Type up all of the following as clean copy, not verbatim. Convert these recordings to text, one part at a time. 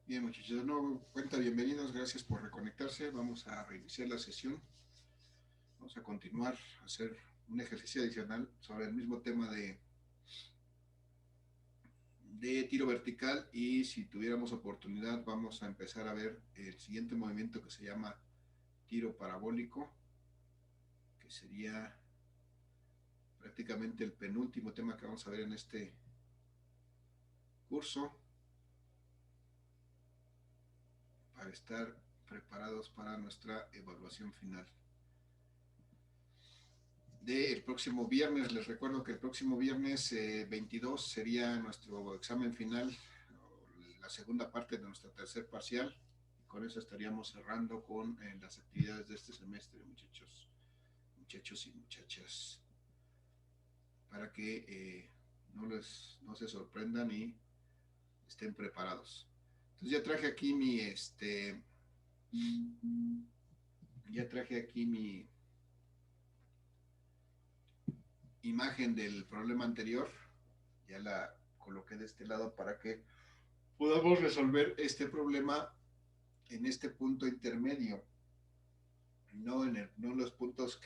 Bien, muchachos, de nuevo cuenta, bienvenidos, gracias por reconectarse. Vamos a reiniciar la sesión. Vamos a continuar a hacer un ejercicio adicional sobre el mismo tema de tiro vertical y si tuviéramos oportunidad vamos a empezar a ver el siguiente movimiento que se llama tiro parabólico, que sería prácticamente el penúltimo tema que vamos a ver en este curso para estar preparados para nuestra evaluación final del próximo viernes. Les recuerdo que el próximo viernes 22 sería nuestro examen final, la segunda parte de nuestra tercer parcial. Con eso estaríamos cerrando con las actividades de este semestre, muchachos y muchachas, para que no se sorprendan y estén preparados. Entonces ya traje aquí mi imagen del problema anterior, ya la coloqué de este lado para que podamos resolver este problema en este punto intermedio, no en los puntos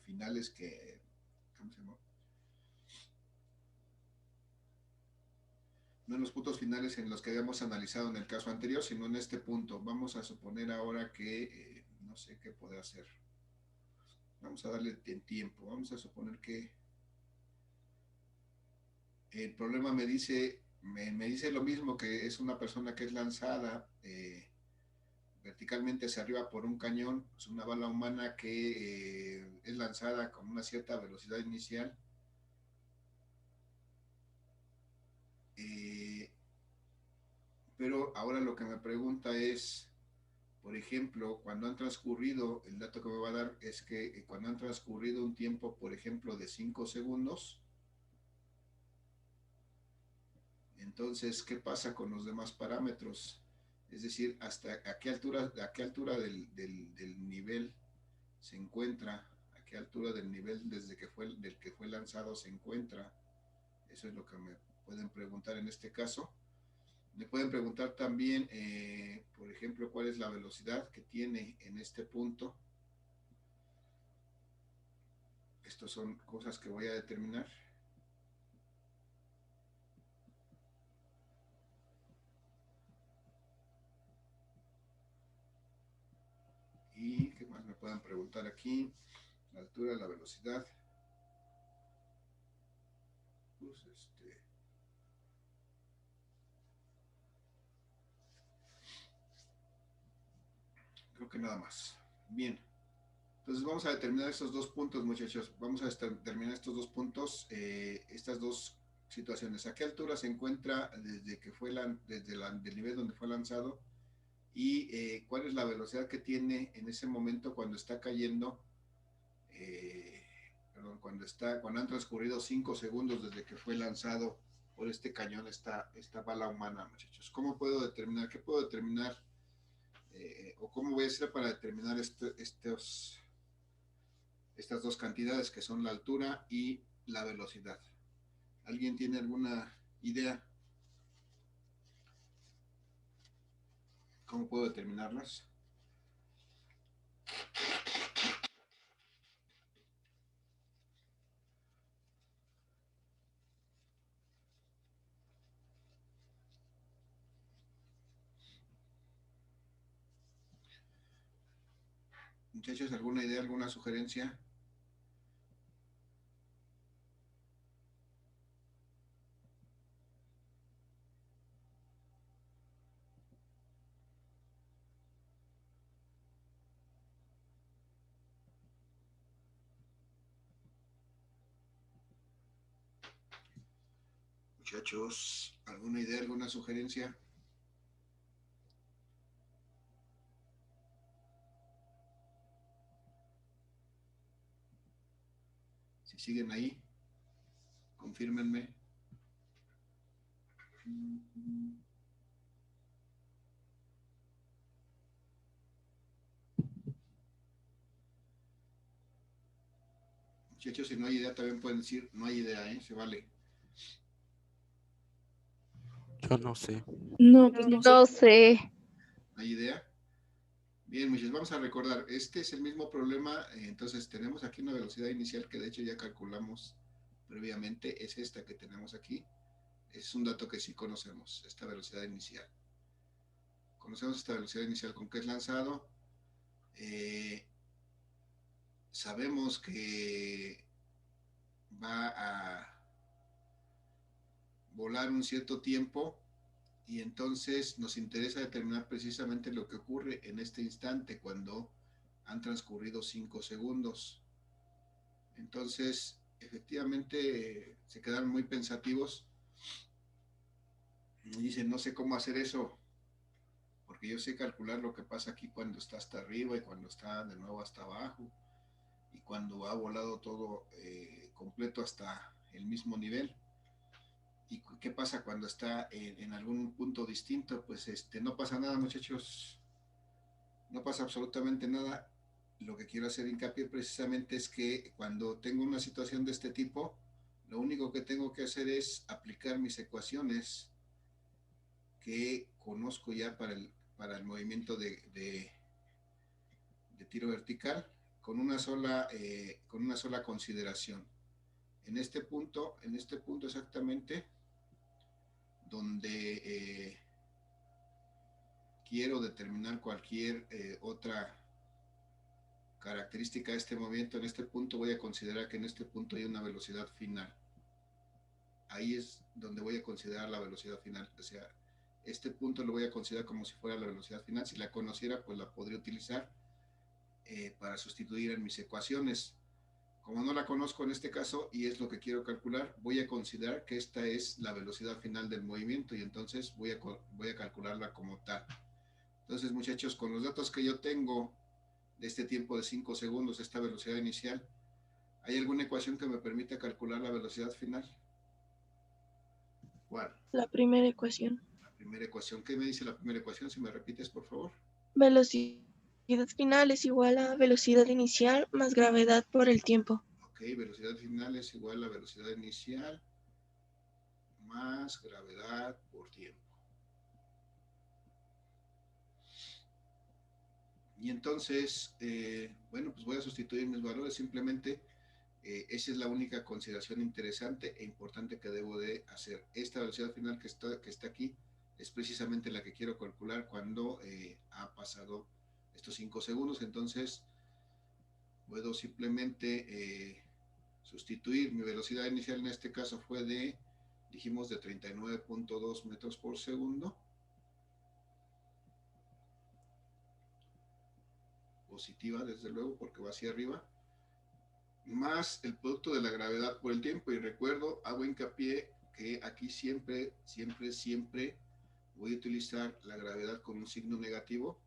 finales ¿cómo se llama? No en los puntos finales en los que habíamos analizado en el caso anterior, sino en este punto. Vamos a suponer ahora que no sé qué puede hacer. Vamos a darle tiempo. Vamos a suponer que el problema me dice lo mismo, que es una persona que es lanzada verticalmente hacia arriba por un cañón. Es una bala humana que es lanzada con una cierta velocidad inicial. Eh, pero ahora lo que me pregunta es, por ejemplo, cuando han transcurrido, el dato que me va a dar es que cuando han transcurrido un tiempo, por ejemplo, de 5 segundos, entonces, ¿qué pasa con los demás parámetros? Es decir, hasta a qué altura del nivel se encuentra, a qué altura del nivel del que fue lanzado se encuentra. Eso es lo que me pueden preguntar en este caso. Me pueden preguntar también, por ejemplo, cuál es la velocidad que tiene en este punto. Estas son cosas que voy a determinar. ¿Y qué más me pueden preguntar aquí? La altura, la velocidad. Pues creo que nada más. Bien. Entonces vamos a determinar estos dos puntos, muchachos. Vamos a determinar estos dos puntos, estas dos situaciones. ¿A qué altura se encuentra del nivel donde fue lanzado? Y cuál es la velocidad que tiene en ese momento cuando está cayendo, eh, perdón, cuando han transcurrido 5 segundos desde que fue lanzado por este cañón, esta bala humana, muchachos. ¿Cómo puedo determinar? ¿Qué puedo determinar? ¿O cómo voy a hacer para determinar estas dos cantidades que son la altura y la velocidad? ¿Alguien tiene alguna idea? ¿Cómo puedo determinarlas? Muchachos, ¿alguna idea, alguna sugerencia? Muchachos, ¿alguna idea, alguna sugerencia? Si siguen ahí, confírmenme. Muchachos, si no hay idea, también pueden decir no hay idea, ¿eh? Se vale. Yo no sé. No, pues no sé. No sé. ¿No hay idea? Bien, muchachos, vamos a recordar, este es el mismo problema, entonces tenemos aquí una velocidad inicial que de hecho ya calculamos previamente, es esta que tenemos aquí, es un dato que sí conocemos, esta velocidad inicial. Conocemos esta velocidad inicial con que es lanzado, eh, sabemos que va a volar un cierto tiempo y entonces nos interesa determinar precisamente lo que ocurre en este instante cuando han transcurrido 5 segundos. Entonces, efectivamente, se quedan muy pensativos y dicen, no sé cómo hacer eso, porque yo sé calcular lo que pasa aquí cuando está hasta arriba y cuando está de nuevo hasta abajo y cuando ha volado todo completo hasta el mismo nivel. ¿Y qué pasa cuando está en algún punto distinto? Pues no pasa nada, muchachos, no pasa absolutamente nada. Lo que quiero hacer hincapié precisamente es que cuando tengo una situación de este tipo, lo único que tengo que hacer es aplicar mis ecuaciones que conozco ya para el movimiento de tiro vertical con una sola consideración. En este punto exactamente, donde quiero determinar cualquier otra característica de este movimiento, en este punto voy a considerar que en este punto hay una velocidad final. Ahí es donde voy a considerar la velocidad final. O sea, este punto lo voy a considerar como si fuera la velocidad final. Si la conociera, pues la podría utilizar para sustituir en mis ecuaciones. Como no la conozco en este caso y es lo que quiero calcular, voy a considerar que esta es la velocidad final del movimiento y entonces voy a calcularla como tal. Entonces, muchachos, con los datos que yo tengo de este tiempo de 5 segundos, esta velocidad inicial, ¿hay alguna ecuación que me permita calcular la velocidad final? ¿Cuál? La primera ecuación. La primera ecuación. ¿Qué me dice la primera ecuación? Si me repites, por favor. Velocidad final es igual a velocidad inicial más gravedad por el tiempo. Ok, velocidad final es igual a velocidad inicial más gravedad por tiempo. Y entonces, bueno, pues voy a sustituir mis valores. Simplemente esa es la única consideración interesante e importante que debo de hacer. Esta velocidad final que está aquí es precisamente la que quiero calcular cuando ha pasado estos 5 segundos. Entonces, puedo simplemente sustituir mi velocidad inicial, en este caso fue dijimos, de 39.2 metros por segundo. Positiva, desde luego, porque va hacia arriba. Más el producto de la gravedad por el tiempo. Y recuerdo, hago hincapié que aquí siempre, siempre, siempre voy a utilizar la gravedad con un signo negativo.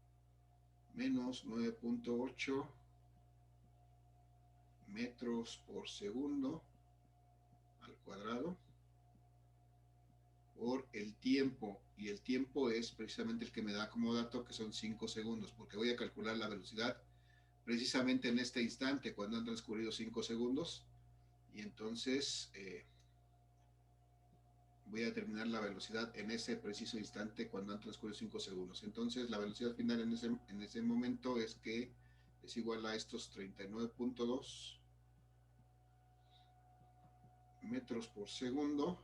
Menos 9.8 metros por segundo al cuadrado por el tiempo, y el tiempo es precisamente el que me da como dato que son 5 segundos, porque voy a calcular la velocidad precisamente en este instante cuando han transcurrido 5 segundos, y entonces voy a determinar la velocidad en ese preciso instante cuando han transcurrido 5 segundos. Entonces la velocidad final en ese momento es que es igual a estos 39.2 metros por segundo.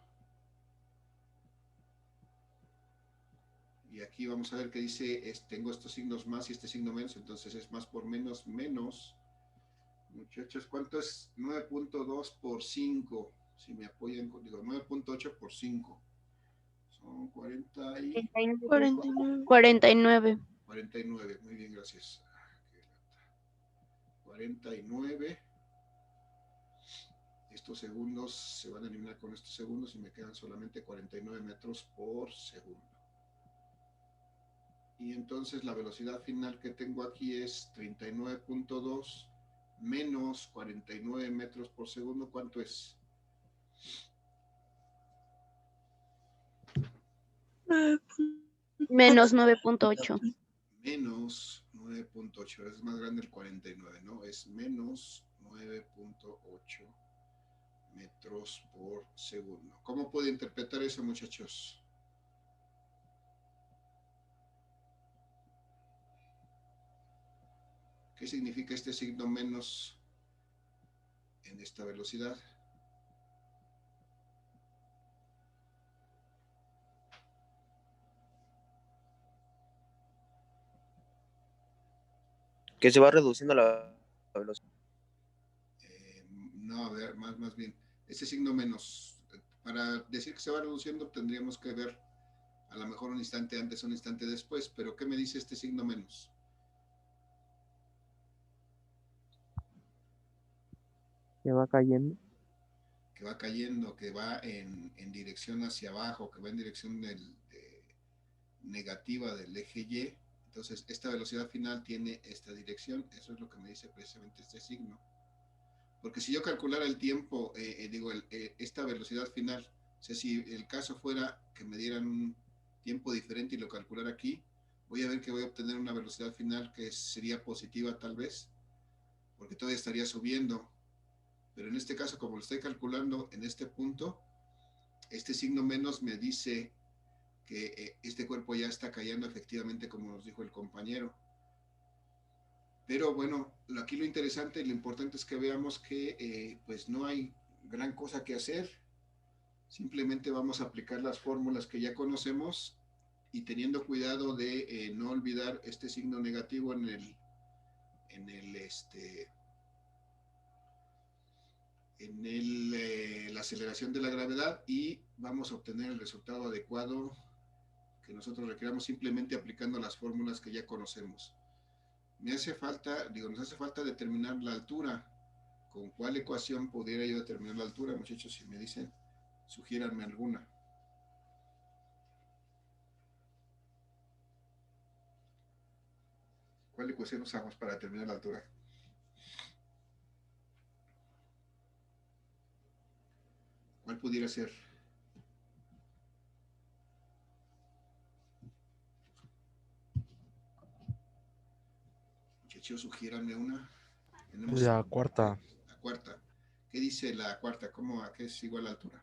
Y aquí vamos a ver que dice, tengo estos signos más y este signo menos, entonces es más por menos, menos. Muchachos, ¿cuánto es 9.2 por 5? Si me apoyan, digo 9.8 por 5. Son 49. 49. 49. Muy bien, gracias. 49. Estos segundos se van a eliminar con estos segundos y me quedan solamente 49 metros por segundo. Y entonces la velocidad final que tengo aquí es 39.2 menos 49 metros por segundo. ¿Cuánto es? Menos 9.8. Menos 9.8. Es más grande el 49, ¿no? Es menos 9.8 metros por segundo. ¿Cómo puedo interpretar eso, muchachos? ¿Qué significa este signo menos en esta velocidad? Que se va reduciendo la velocidad. No, a ver, más bien, este signo menos, para decir que se va reduciendo tendríamos que ver a lo mejor un instante antes, un instante después, pero ¿qué me dice este signo menos? Que va cayendo. Que va cayendo, que va en dirección hacia abajo, que va en dirección negativa del eje Y. Entonces, esta velocidad final tiene esta dirección. Eso es lo que me dice precisamente este signo. Porque si yo calculara el tiempo, esta velocidad final, o sea, si el caso fuera que me dieran un tiempo diferente y lo calculara aquí, voy a ver que voy a obtener una velocidad final que sería positiva tal vez, porque todavía estaría subiendo. Pero en este caso, como lo estoy calculando en este punto, este signo menos me dice que este cuerpo ya está cayendo efectivamente, como nos dijo el compañero. Pero bueno, aquí lo interesante y lo importante es que veamos que pues no hay gran cosa que hacer. Simplemente vamos a aplicar las fórmulas que ya conocemos y teniendo cuidado de no olvidar este signo negativo la aceleración de la gravedad, y vamos a obtener el resultado adecuado que nosotros requeramos simplemente aplicando las fórmulas que ya conocemos. Nos hace falta determinar la altura. ¿Con cuál ecuación pudiera yo determinar la altura, muchachos? Si me dicen, sugiéranme alguna. ¿Cuál ecuación usamos para determinar la altura? ¿Cuál pudiera ser? Muchachos, sugiéranme una. Tenemos La cuarta. la cuarta. ¿Qué dice la cuarta? ¿A qué es igual la altura?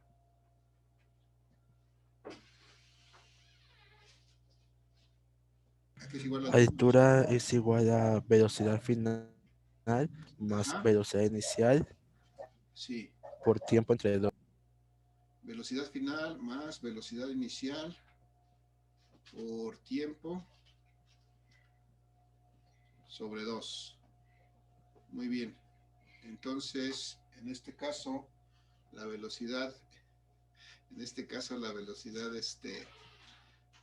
¿A qué es igual la altura? Altura es igual a velocidad final más Ajá. velocidad inicial Sí. por tiempo entre dos. Velocidad final más velocidad inicial por tiempo sobre 2. Muy bien. Entonces, en este caso, la velocidad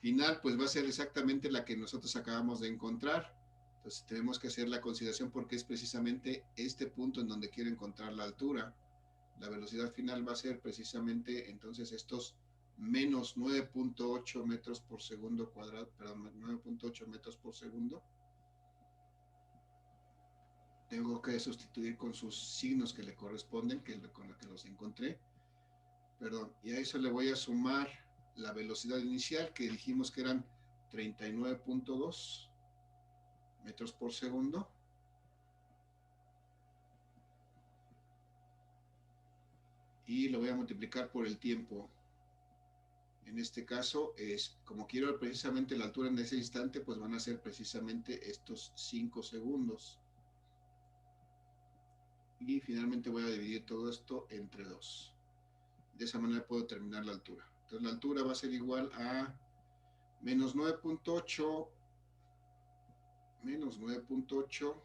final, pues va a ser exactamente la que nosotros acabamos de encontrar. Entonces tenemos que hacer la consideración porque es precisamente este punto en donde quiero encontrar la altura. La velocidad final va a ser precisamente entonces estos menos 9.8 metros por segundo cuadrado, perdón, 9.8 metros por segundo. Tengo que sustituir con sus signos que le corresponden, con los que los encontré. Perdón, y a eso le voy a sumar la velocidad inicial, que dijimos que eran 39.2 metros por segundo. Y lo voy a multiplicar por el tiempo. En este caso, como quiero precisamente la altura en ese instante, pues van a ser precisamente estos 5 segundos. Y finalmente voy a dividir todo esto entre 2. De esa manera puedo determinar la altura. Entonces la altura va a ser igual a menos 9.8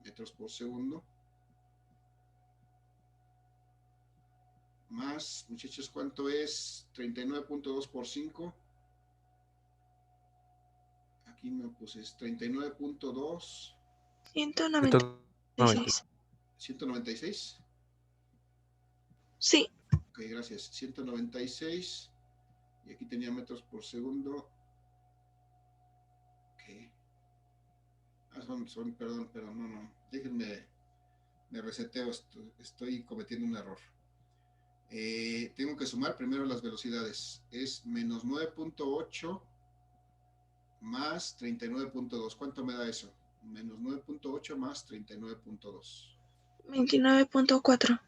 metros por segundo más, muchachos, ¿cuánto es? 39.2 por 5. Aquí me puse 39.2. 196. 196. Sí. Ok, gracias. 196. Y aquí tenía metros por segundo. Ok. Perdón, no. Déjenme, me reseteo, estoy cometiendo un error. Tengo que sumar primero las velocidades. Es menos 9.8 más 39.2. ¿Cuánto me da eso? Menos 9.8 más 39.2. 29.4.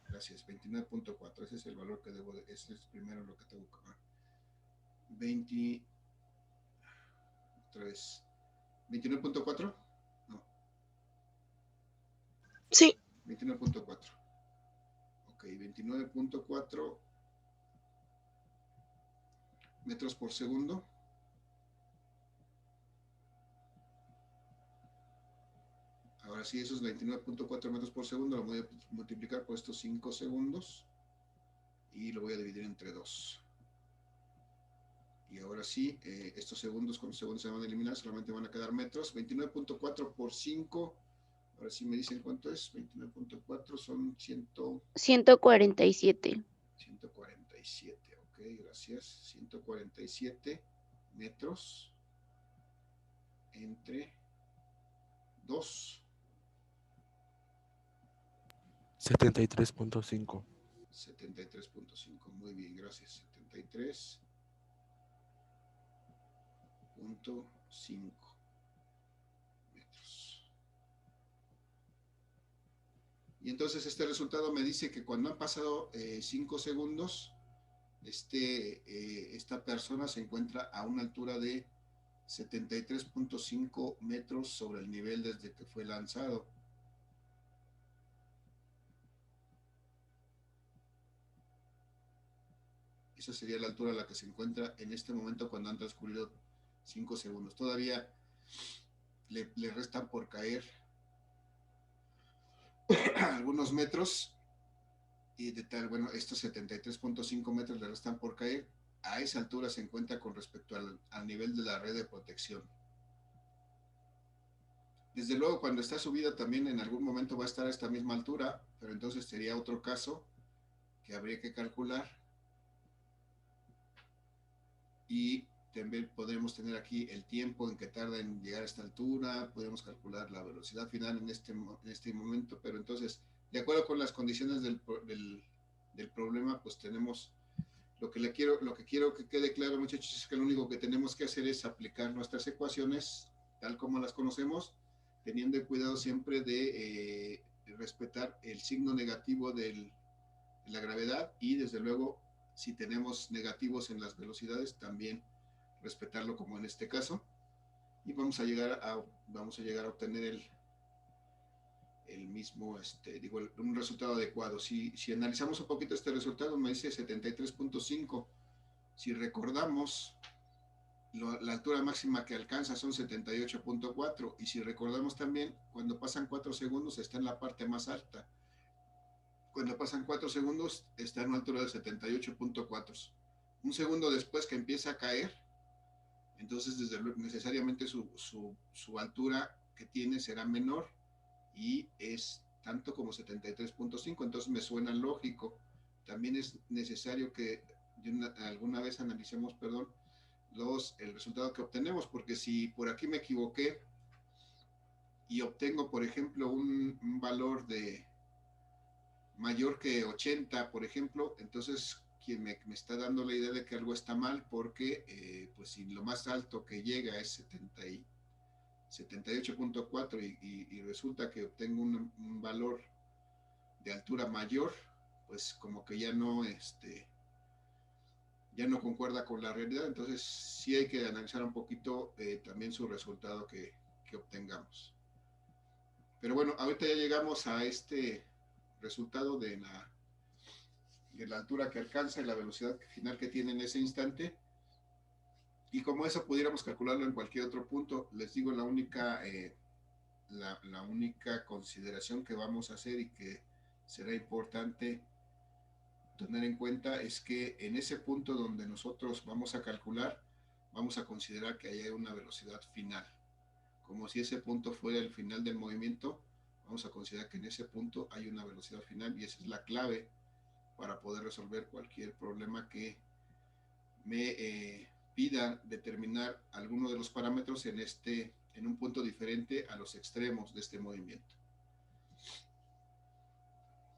Gracias, 29.4. Ese es el valor que debo de... Ese es primero lo que tengo que tomar. 23. ¿29.4? No. Sí, 29.4. Ok, 29.4 metros por segundo. Ahora sí, esos 29.4 metros por segundo lo voy a multiplicar por estos 5 segundos y lo voy a dividir entre 2. Y ahora sí, estos segundos, con los segundos se van a eliminar, solamente van a quedar metros. 29.4 por 5. Ahora sí me dicen cuánto es. 29.4 son 147. 147. Ok, gracias. 147 metros entre 2. 73.5. 73.5. Muy bien, gracias. 73.5 metros. Y entonces este resultado me dice que cuando han pasado 5 segundos, esta persona se encuentra a una altura de 73.5 metros sobre el nivel desde que fue lanzado. Esa sería la altura a la que se encuentra en este momento cuando han transcurrido 5 segundos. Todavía le restan por caer algunos metros y de tal, bueno, estos 73.5 metros le restan por caer. A esa altura se encuentra con respecto al nivel de la red de protección. Desde luego, cuando está subida también en algún momento va a estar a esta misma altura, pero entonces sería otro caso que habría que calcular. Y también podremos tener aquí el tiempo en que tarda en llegar a esta altura, podemos calcular la velocidad final en este momento, pero entonces, de acuerdo con las condiciones del problema, pues tenemos lo que quiero que quede claro, muchachos, es que lo único que tenemos que hacer es aplicar nuestras ecuaciones tal como las conocemos, teniendo cuidado siempre de respetar el signo negativo de la gravedad y desde luego si tenemos negativos en las velocidades también respetarlo como en este caso y vamos a llegar a obtener el mismo, un resultado adecuado. Si analizamos un poquito este resultado, me dice 73.5. Si recordamos, la altura máxima que alcanza son 78.4 y si recordamos también, cuando pasan 4 segundos está en la parte más alta. Cuando pasan 4 segundos está en una altura de 78.4. Un segundo después que empieza a caer, entonces necesariamente su altura que tiene será menor y es tanto como 73.5, entonces me suena lógico. También es necesario que alguna vez analicemos, el resultado que obtenemos, porque si por aquí me equivoqué y obtengo, por ejemplo, un valor de mayor que 80, por ejemplo, entonces quien me está dando la idea de que algo está mal, porque pues si lo más alto que llega es 78.4 y resulta que obtengo un valor de altura mayor, pues como que ya no concuerda con la realidad, entonces sí hay que analizar un poquito también su resultado que obtengamos. Pero bueno, ahorita ya llegamos a este resultado de la altura que alcanza y la velocidad final que tiene en ese instante. Y como eso pudiéramos calcularlo en cualquier otro punto, les digo la única consideración que vamos a hacer y que será importante tener en cuenta es que en ese punto donde nosotros vamos a calcular, vamos a considerar que hay una velocidad final. Como si ese punto fuera el final del movimiento, vamos a considerar que en ese punto hay una velocidad final y esa es la clave para poder resolver cualquier problema que me pida determinar alguno de los parámetros en un punto diferente a los extremos de este movimiento.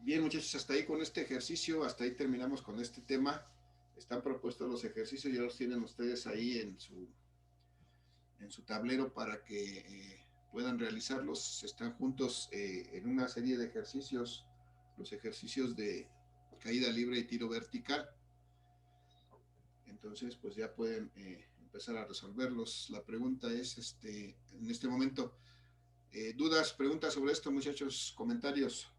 Bien, muchachos, hasta ahí con este ejercicio, hasta ahí terminamos con este tema. Están propuestos los ejercicios, ya los tienen ustedes ahí en su tablero para que puedan realizarlos. Están juntos en una serie de ejercicios, los ejercicios de caída libre y tiro vertical. Entonces, pues ya pueden empezar a resolverlos. La pregunta es, en este momento, ¿Dudas, preguntas sobre esto, muchachos? ¿Comentarios?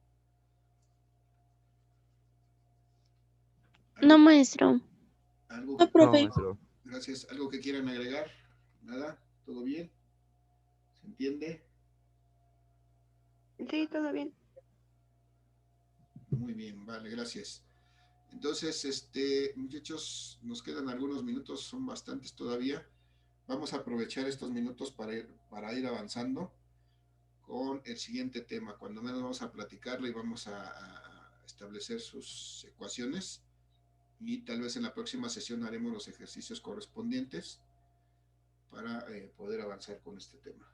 No, maestro. ¿Algo No, que, No, profe. maestro. gracias. ¿Algo que quieran agregar? ¿Nada? ¿Todo bien? ¿Se entiende? Sí, todo bien. Muy bien, vale, gracias. Entonces, muchachos, nos quedan algunos minutos, son bastantes todavía. Vamos a aprovechar estos minutos para ir avanzando con el siguiente tema. Cuando menos vamos a platicarlo y vamos a establecer sus ecuaciones. Y tal vez en la próxima sesión haremos los ejercicios correspondientes para poder avanzar con este tema.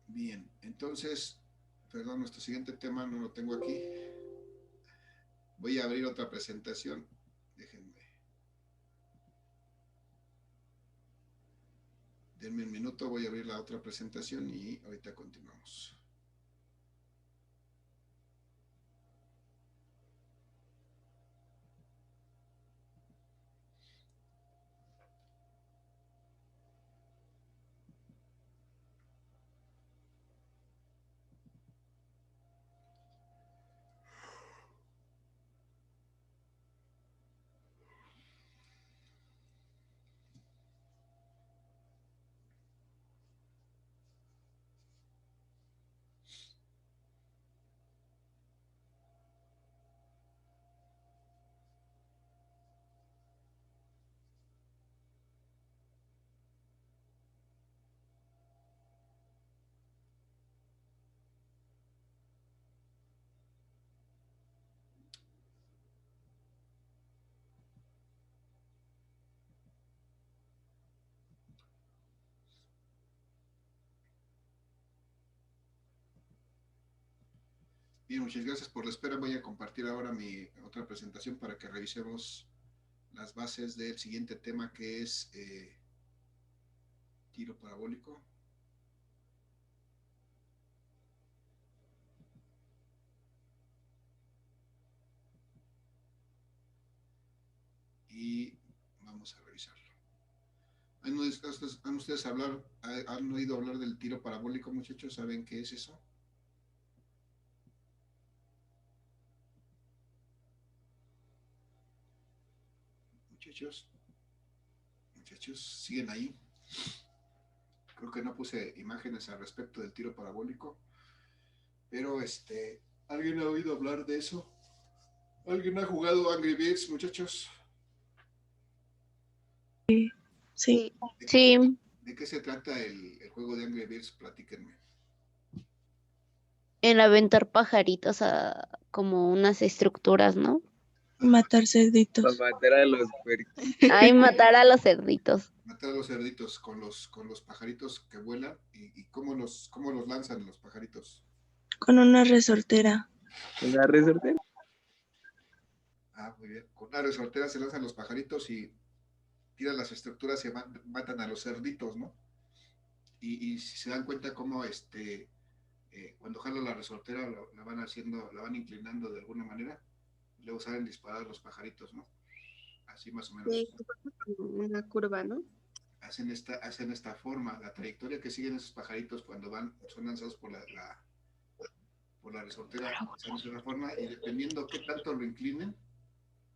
Bien, entonces, perdón, nuestro siguiente tema no lo tengo aquí. Voy a abrir otra presentación. Déjenme. Denme un minuto, voy a abrir la otra presentación y ahorita continuamos. Bien, muchas gracias por la espera. Voy a compartir ahora mi otra presentación para que revisemos las bases del siguiente tema, que es tiro parabólico. Y vamos a revisarlo. ¿Han ustedes han oído hablar del tiro parabólico, muchachos? ¿Saben qué es eso? Muchachos, siguen ahí. Creo que no puse imágenes al respecto del tiro parabólico, pero ¿alguien ha oído hablar de eso? ¿Alguien ha jugado Angry Birds, muchachos? Sí. Sí, ¿De qué se trata el juego de Angry Birds? Platíquenme. en aventar pajaritos a como unas estructuras, ¿no? Matar cerditos. Para matar a los puerquitos. Ay, matar a los cerditos. Matar a los cerditos con los pajaritos que vuelan y cómo los lanzan los pajaritos. Con una resortera. Una resortera. Ah, muy bien. Con una resortera se lanzan los pajaritos y tiran las estructuras y matan a los cerditos, ¿no? Y si se dan cuenta cómo cuando jalan la resortera la van inclinando de alguna manera, y luego salen disparados los pajaritos, ¿no? Así más o menos. Sí, una curva, ¿no? Hacen esta forma, la trayectoria que siguen esos pajaritos cuando son lanzados por la resortera, hacen esa forma, y dependiendo qué tanto lo inclinen,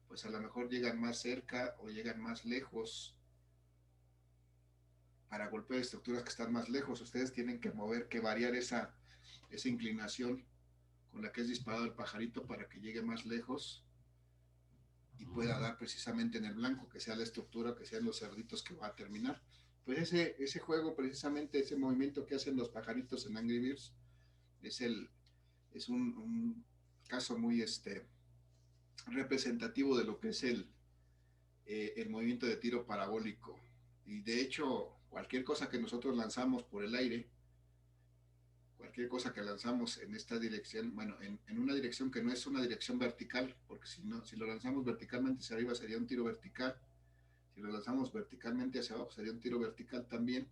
pues a lo mejor llegan más cerca o llegan más lejos para golpear estructuras que están más lejos. Ustedes tienen que variar esa inclinación con la que es disparado el pajarito para que llegue más lejos y pueda dar precisamente en el blanco, que sea la estructura, que sean los cerditos que va a terminar. Pues ese juego, precisamente ese movimiento que hacen los pajaritos en Angry Birds, es un caso muy representativo de lo que es el movimiento de tiro parabólico. Y de hecho, cualquier cosa que nosotros lanzamos por el aire, cualquier cosa que lanzamos en esta dirección, bueno, en una dirección que no es una dirección vertical, porque si lo lanzamos verticalmente hacia arriba sería un tiro vertical, si lo lanzamos verticalmente hacia abajo sería un tiro vertical también,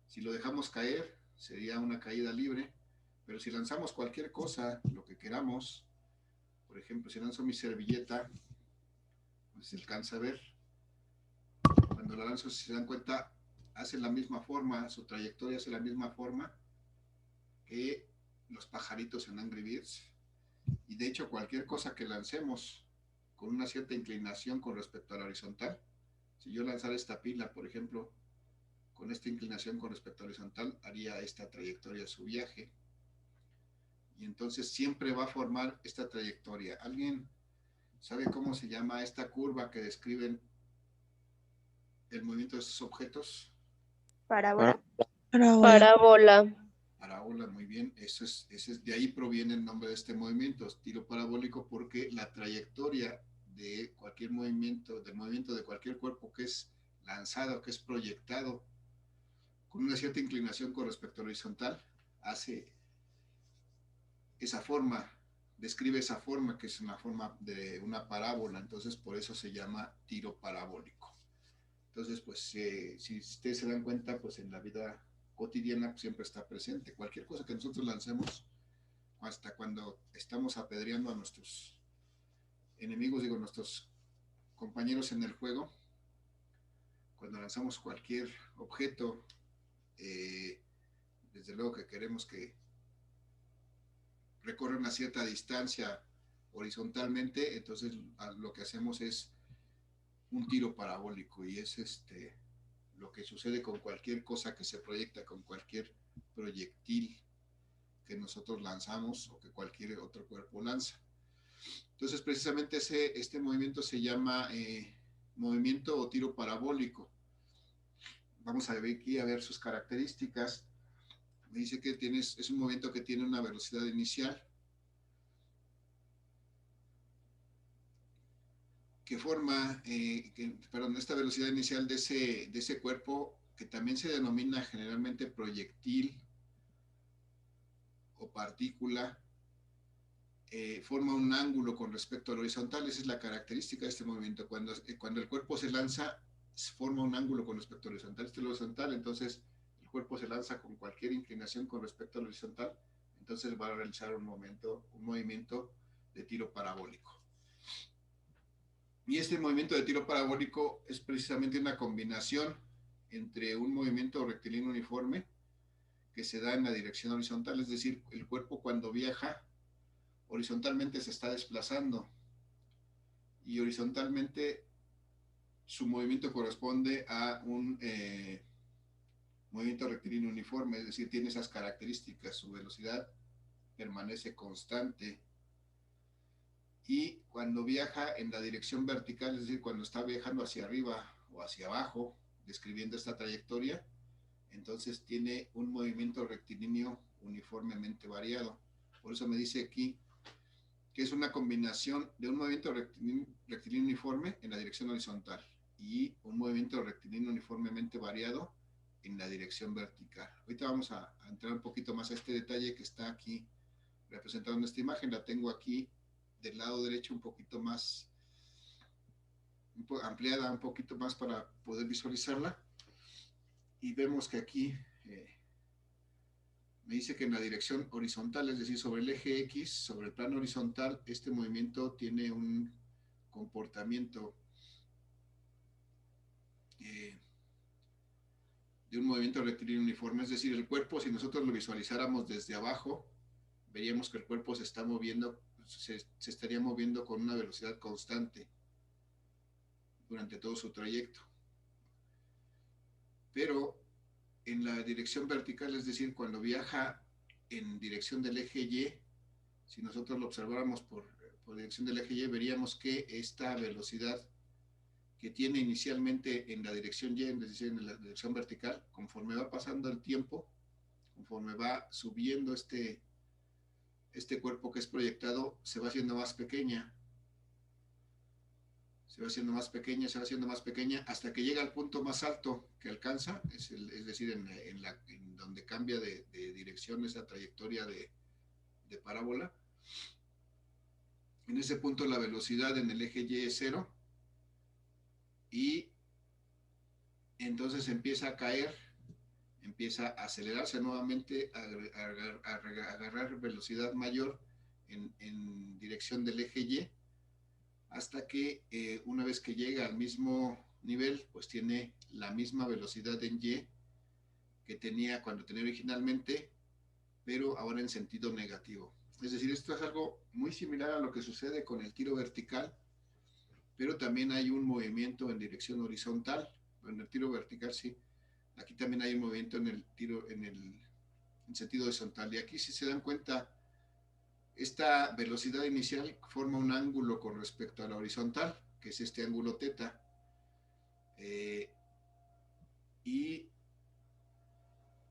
si lo dejamos caer sería una caída libre, pero si lanzamos cualquier cosa, lo que queramos, por ejemplo, si lanzo mi servilleta, pues se alcanza a ver, cuando la lanzo, si se dan cuenta, hace la misma forma, su trayectoria hace la misma forma que los pajaritos en Angry Birds. Y de hecho, cualquier cosa que lancemos con una cierta inclinación con respecto a la horizontal, si yo lanzara esta pila, por ejemplo, con esta inclinación con respecto a la horizontal, haría esta trayectoria de su viaje. Y entonces siempre va a formar esta trayectoria. ¿Alguien sabe cómo se llama esta curva que describen el movimiento de estos objetos? Parábola. Parábola. Parábola, muy bien. De ahí proviene el nombre de este movimiento, tiro parabólico, porque la trayectoria de cualquier movimiento de cualquier cuerpo que es lanzado, que es proyectado con una cierta inclinación con respecto a la horizontal, hace esa forma, describe esa forma, que es una forma de una parábola. Entonces por eso se llama tiro parabólico. Entonces pues si ustedes se dan cuenta, pues en la vida cotidiana pues, siempre está presente. Cualquier cosa que nosotros lancemos, hasta cuando estamos apedreando a nuestros enemigos, digo, nuestros compañeros en el juego, cuando lanzamos cualquier objeto, desde luego que queremos que recorre una cierta distancia horizontalmente, entonces lo que hacemos es un tiro parabólico, y es lo que sucede con cualquier cosa que se proyecta, con cualquier proyectil que nosotros lanzamos o que cualquier otro cuerpo lanza. Entonces precisamente este movimiento se llama movimiento o tiro parabólico. Vamos a ver aquí a ver sus características. Me dice que es un movimiento que tiene una velocidad inicial que forma, esta velocidad inicial de ese cuerpo, que también se denomina generalmente proyectil o partícula, forma un ángulo con respecto al horizontal. Esa es la característica de este movimiento. Cuando el cuerpo se lanza, forma un ángulo con respecto al horizontal. Este es el horizontal, entonces el cuerpo se lanza con cualquier inclinación con respecto al horizontal, entonces va a realizar un movimiento de tiro parabólico. Y este movimiento de tiro parabólico es precisamente una combinación entre un movimiento rectilíneo uniforme que se da en la dirección horizontal, es decir, el cuerpo cuando viaja horizontalmente se está desplazando y horizontalmente su movimiento corresponde a un movimiento rectilíneo uniforme, es decir, tiene esas características, su velocidad permanece constante. Y cuando viaja en la dirección vertical, es decir, cuando está viajando hacia arriba o hacia abajo, describiendo esta trayectoria, entonces tiene un movimiento rectilíneo uniformemente variado. Por eso me dice aquí que es una combinación de un movimiento rectilíneo uniforme en la dirección horizontal y un movimiento rectilíneo uniformemente variado en la dirección vertical. Ahorita vamos a entrar un poquito más a este detalle que está aquí representado en esta imagen. La tengo aquí del lado derecho un poquito más ampliada, un poquito más para poder visualizarla. Y vemos que aquí me dice que en la dirección horizontal, es decir, sobre el eje X, sobre el plano horizontal, este movimiento tiene un comportamiento de un movimiento rectilíneo uniforme, es decir, el cuerpo, si nosotros lo visualizáramos desde abajo, veríamos que el cuerpo se está moviendo, se estaría moviendo con una velocidad constante durante todo su trayecto. Pero en la dirección vertical, es decir, cuando viaja en dirección del eje Y, si nosotros lo observáramos por dirección del eje Y, veríamos que esta velocidad que tiene inicialmente en la dirección Y, es decir, en la dirección vertical, conforme va pasando el tiempo, conforme va subiendo este cuerpo que es proyectado, se va haciendo más pequeña, se va haciendo más pequeña, se va haciendo más pequeña, hasta que llega al punto más alto que alcanza, es decir, en donde cambia de dirección esa trayectoria de parábola. En ese punto la velocidad en el eje Y es 0, y entonces empieza a caer, empieza a acelerarse nuevamente, a agarrar velocidad mayor en dirección del eje Y, hasta que una vez que llega al mismo nivel pues tiene la misma velocidad en Y que tenía cuando tenía originalmente, pero ahora en sentido negativo. Es decir, esto es algo muy similar a lo que sucede con el tiro vertical, pero también hay un movimiento en dirección horizontal. En el tiro vertical sí, aquí también hay un movimiento en el tiro en sentido horizontal. Y aquí, si se dan cuenta, esta velocidad inicial forma un ángulo con respecto a la horizontal, que es este ángulo teta. Y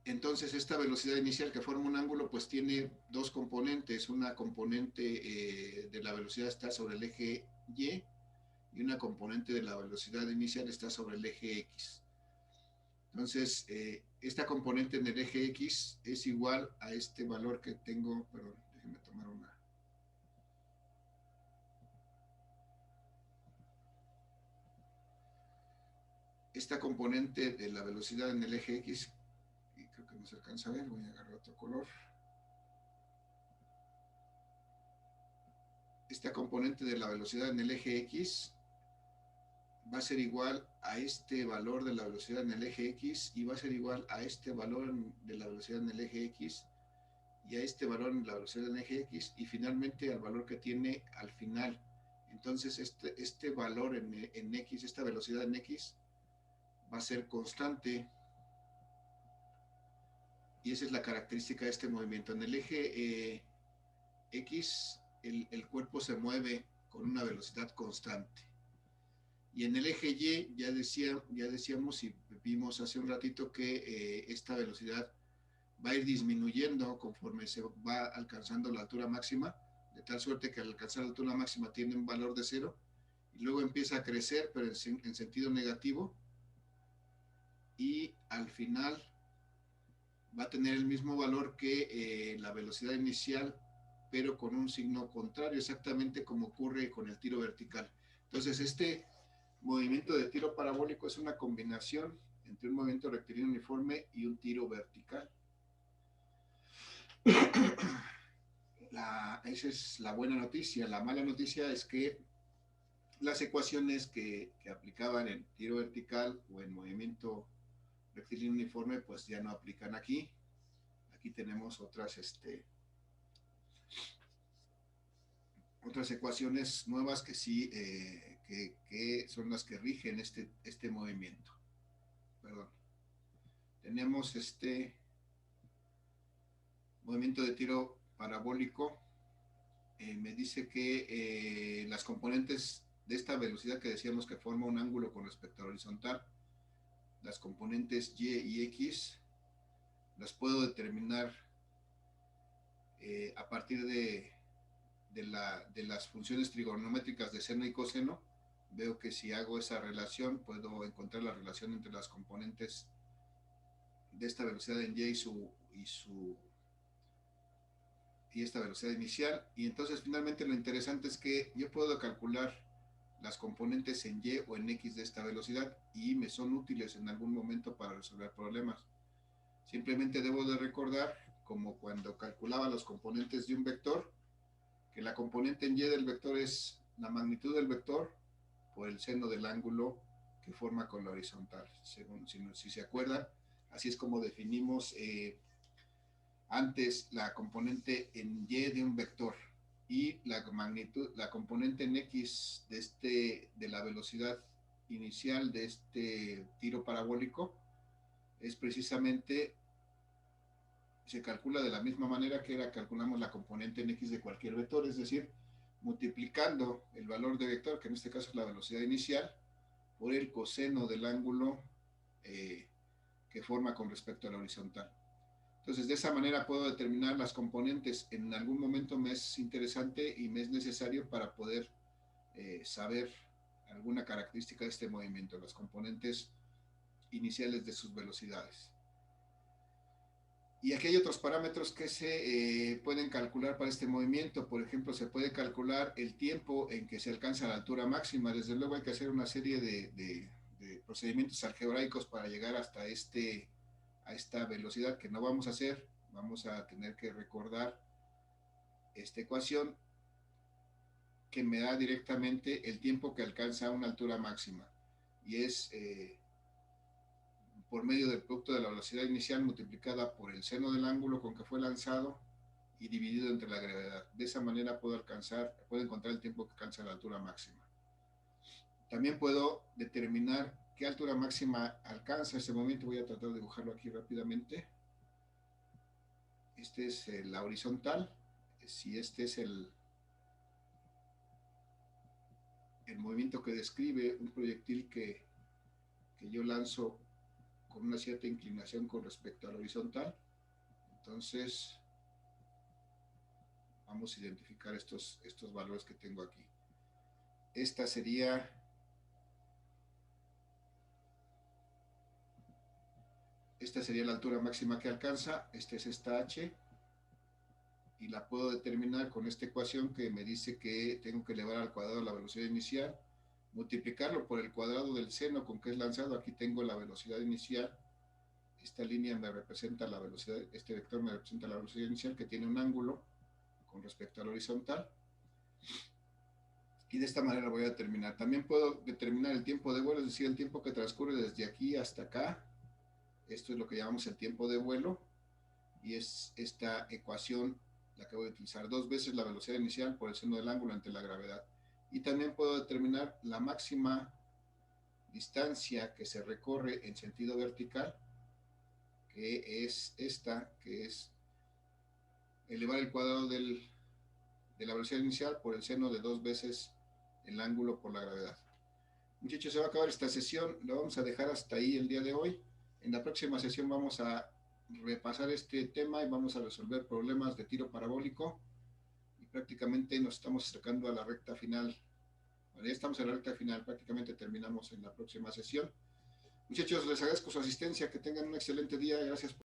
entonces esta velocidad inicial que forma un ángulo pues tiene dos componentes. Una componente de la velocidad está sobre el eje Y y una componente de la velocidad inicial está sobre el eje X. Entonces, esta componente en el eje X es igual a este valor que tengo, perdón, déjenme tomar una. Esta componente de la velocidad en el eje X, y creo que no se alcanza a ver, voy a agarrar otro color. Esta componente de la velocidad en el eje X va a ser igual a este valor de la velocidad en el eje X y va a ser igual a este valor de la velocidad en el eje X y a este valor en la velocidad en el eje X y finalmente al valor que tiene al final. Entonces este valor en X, esta velocidad en X va a ser constante y esa es la característica de este movimiento. En el eje X el cuerpo se mueve con una velocidad constante. Y en el eje Y ya decíamos y vimos hace un ratito que esta velocidad va a ir disminuyendo conforme se va alcanzando la altura máxima, de tal suerte que al alcanzar la altura máxima tiene un valor de 0 y luego empieza a crecer, pero en sentido negativo, y al final va a tener el mismo valor que la velocidad inicial, pero con un signo contrario, exactamente como ocurre con el tiro vertical. Entonces, este movimiento de tiro parabólico es una combinación entre un movimiento rectilíneo uniforme y un tiro vertical. Esa es la buena noticia. La mala noticia es que las ecuaciones que aplicaban en tiro vertical o en movimiento rectilíneo uniforme pues ya no aplican aquí. Aquí tenemos otras ecuaciones nuevas que sí que son las que rigen este movimiento. Perdón. Tenemos este movimiento de tiro parabólico. Me dice que las componentes de esta velocidad que decíamos que forma un ángulo con respecto a la horizontal, las componentes Y y X, las puedo determinar a partir de las funciones trigonométricas de seno y coseno. Veo que si hago esa relación, puedo encontrar la relación entre las componentes de esta velocidad en Y y esta velocidad inicial. Y entonces finalmente lo interesante es que yo puedo calcular las componentes en Y o en X de esta velocidad y me son útiles en algún momento para resolver problemas. Simplemente debo de recordar, como cuando calculaba los componentes de un vector, que la componente en Y del vector es la magnitud del vector por el seno del ángulo que forma con la horizontal. Según, si se acuerdan, así es como definimos antes la componente en Y de un vector y la magnitud, la componente en X de la velocidad inicial de este tiro parabólico es precisamente, se calcula de la misma manera que calculamos la componente en X de cualquier vector, es decir, multiplicando el valor de vector, que en este caso es la velocidad inicial, por el coseno del ángulo que forma con respecto a la horizontal. Entonces, de esa manera puedo determinar las componentes. En algún momento me es interesante y me es necesario para poder saber alguna característica de este movimiento, las componentes iniciales de sus velocidades. Y aquí hay otros parámetros que se pueden calcular para este movimiento. Por ejemplo, se puede calcular el tiempo en que se alcanza la altura máxima. Desde luego hay que hacer una serie de procedimientos algebraicos para llegar hasta a esta velocidad que no vamos a hacer. Vamos a tener que recordar esta ecuación que me da directamente el tiempo que alcanza una altura máxima. y es por medio del producto de la velocidad inicial multiplicada por el seno del ángulo con que fue lanzado y dividido entre la gravedad. De esa manera puedo encontrar el tiempo que alcanza la altura máxima. También puedo determinar qué altura máxima alcanza ese momento. Voy a tratar de dibujarlo aquí rápidamente. Este es la horizontal. Si este es el movimiento que describe un proyectil que yo lanzo con una cierta inclinación con respecto al horizontal, entonces vamos a identificar estos valores que tengo aquí. Esta sería la altura máxima que alcanza. Esta es esta h, y la puedo determinar con esta ecuación que me dice que tengo que elevar al cuadrado la velocidad inicial, multiplicarlo por el cuadrado del seno con que es lanzado. Aquí tengo la velocidad inicial. Esta línea me representa la velocidad, este vector me representa la velocidad inicial, que tiene un ángulo con respecto al horizontal. Y de esta manera voy a determinar. También puedo determinar el tiempo de vuelo, es decir, el tiempo que transcurre desde aquí hasta acá. Esto es lo que llamamos el tiempo de vuelo, y es esta ecuación la que voy a utilizar: 2 veces la velocidad inicial por el seno del ángulo ante la gravedad. Y también puedo determinar la máxima distancia que se recorre en sentido vertical, que es esta, que es elevar el cuadrado de la velocidad inicial por el seno de 2 veces el ángulo por la gravedad. Muchachos, se va a acabar esta sesión, lo vamos a dejar hasta ahí el día de hoy. En la próxima sesión vamos a repasar este tema y vamos a resolver problemas de tiro parabólico, y prácticamente nos estamos acercando a la recta final. Bueno, ya estamos en la recta final, prácticamente terminamos en la próxima sesión. Muchachos, les agradezco su asistencia, que tengan un excelente día, gracias por